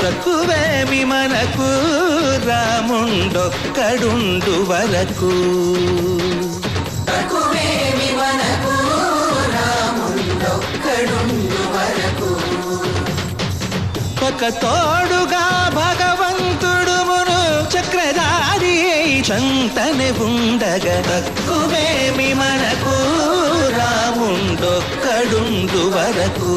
తక్కువేమి మనకు రాముండొక్కడుండు వరకు. తక్కువేమి మనకు రాముండొక్కడుండు వరకు. ఒక తోడుగా భగవంతుడు మును చక్రధారి చంతనే ఉండగా తక్కువేమి మనకు రాముండొక్కడుండు వరకు.